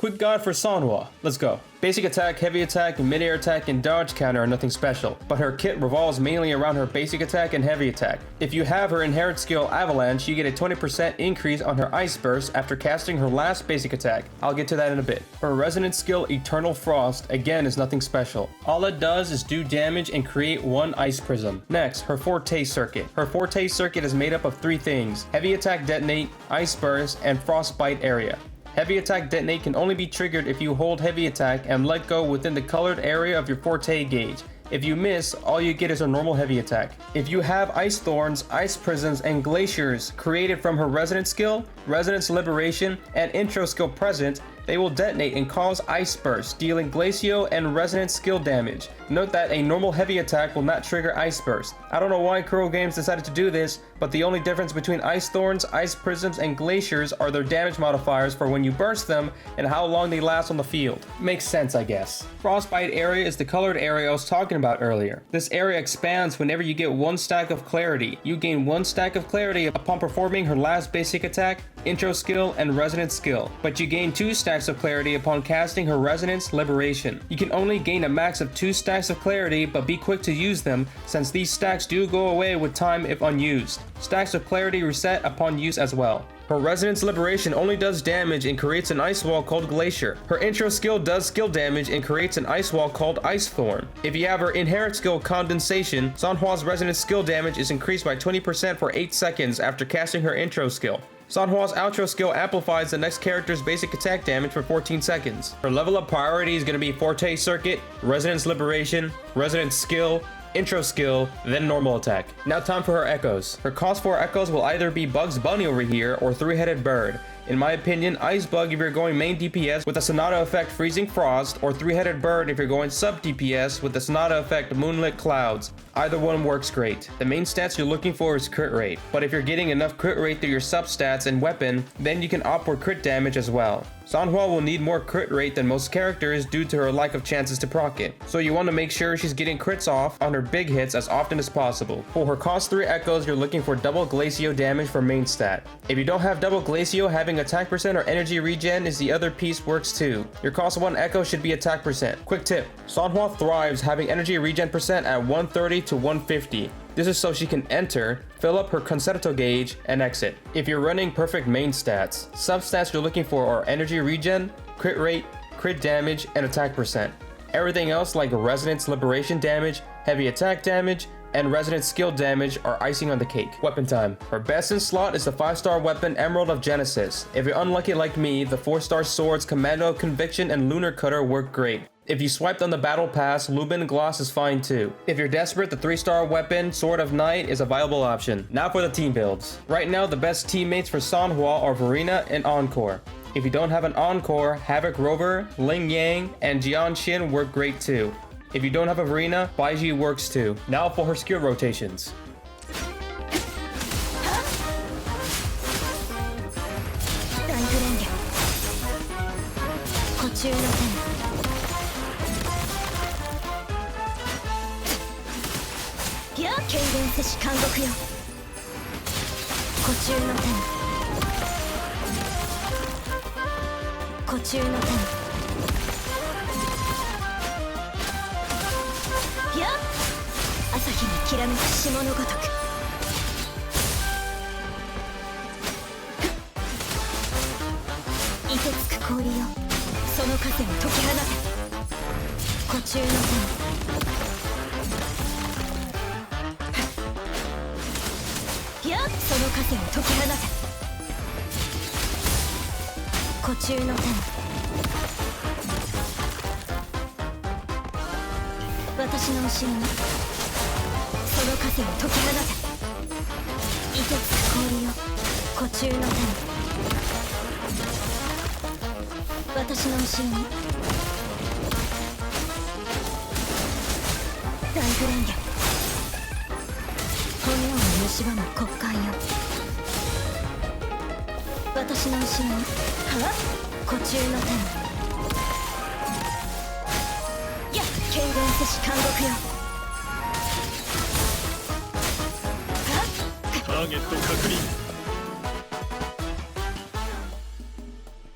Quick guide for Sanhua. Let's go. Basic attack, heavy attack, mid-air attack, and dodge counter are nothing special, but her kit revolves mainly around her basic attack and heavy attack. If you have her inherent skill Avalanche, you get a 20% increase on her Ice Burst after casting her last basic attack. I'll get to that in a bit. Her resonant skill Eternal Frost, again, is nothing special. All it does is do damage and create one Ice Prism. Next, her Forte Circuit. Her Forte Circuit is made up of 3 things: heavy attack detonate, Ice Burst, and Frostbite area. Heavy attack detonate can only be triggered if you hold heavy attack and let go within the colored area of your Forte gauge. If you miss, all you get is a normal heavy attack. If you have Ice Thorns, Ice Prisms, and Glaciers created from her Resonant skill, Resonance Liberation, and Intro skill present, they will detonate and cause Ice Burst, dealing Glacio and Resonant skill damage. Note that a normal heavy attack will not trigger Ice Burst. I don't know why Kuro Games decided to do this, but the only difference between Ice Thorns, Ice Prisms, and Glaciers are their damage modifiers for when you burst them and how long they last on the field. Makes sense, I guess. Frostbite area is the colored area I was talking about earlier. This area expands whenever you get 1 stack of Clarity. You gain 1 stack of Clarity upon performing her last basic attack, Intro skill, and Resonance skill, but you gain 2 stacks of Clarity upon casting her Resonance Liberation. You can only gain a max of 2 stacks of Clarity, but be quick to use them since these stacks do go away with time if unused. Stacks of Clarity reset upon use as well. Her Resonance Liberation only does damage and creates an ice wall called Glacier. Her intro skill does skill damage and creates an ice wall called Ice Thorn. If you have her inherent skill Condensation, Sanhua's Resonance skill damage is increased by 20% for 8 seconds after casting her intro skill. Sanhua's outro skill amplifies the next character's basic attack damage for 14 seconds. Her level up priority is going to be Forte Circuit, Resonance Liberation, Resonance skill, intro skill, then normal attack. Now time for her echoes. Her cost for echoes will either be Bugs Bunny over here or 3-headed bird. In my opinion, Ice Bug if you're going main DPS with the Sonata effect Freezing Frost, or 3-headed bird if you're going sub DPS with the Sonata effect Moonlit Clouds. Either one works great. The main stats you're looking for is crit rate, but if you're getting enough crit rate through your sub stats and weapon, then you can opt for crit damage as well. Sanhua will need more crit rate than most characters due to her lack of chances to proc it, so you want to make sure she's getting crits off on her big hits as often as possible. For her cost 3 echoes, you're looking for double Glacio damage for main stat. If you don't have double Glacio, having attack percent or energy regen is the other piece works too. Your cost 1 echo should be attack percent. Quick tip, Sanhua thrives having energy regen percent at 130 to 150. This is so she can enter, fill up her Concerto gauge, and exit. If you're running perfect main stats, sub-stats you're looking for are energy regen, crit rate, crit damage, and attack percent. Everything else like Resonance Liberation damage, heavy attack damage, and Resonance skill damage are icing on the cake. Weapon time. Her best in slot is the 5-star weapon Emerald of Genesis. If you're unlucky like me, the 4-star swords Commando of Conviction and Lunar Cutter work great. If you swiped on the battle pass, Lubin Gloss is fine too. If you're desperate, the 3-star weapon, Sword of Night, is a viable option. Now for the team builds. Right now, the best teammates for Sanhua are Verena and Encore. If you don't have an Encore, Havoc Rover, Ling Yang, and Jian Xin work great too. If you don't have a Verena, Baiji works too. Now for her skill rotations.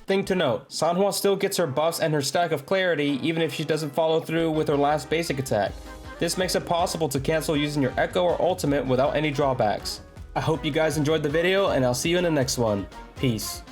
Thing to note, Sanhua still gets her buffs and her stack of clarity even if she doesn't follow through with her last basic attack. This makes it possible to cancel using your Echo or ultimate without any drawbacks. I hope you guys enjoyed the video and I'll see you in the next one. Peace.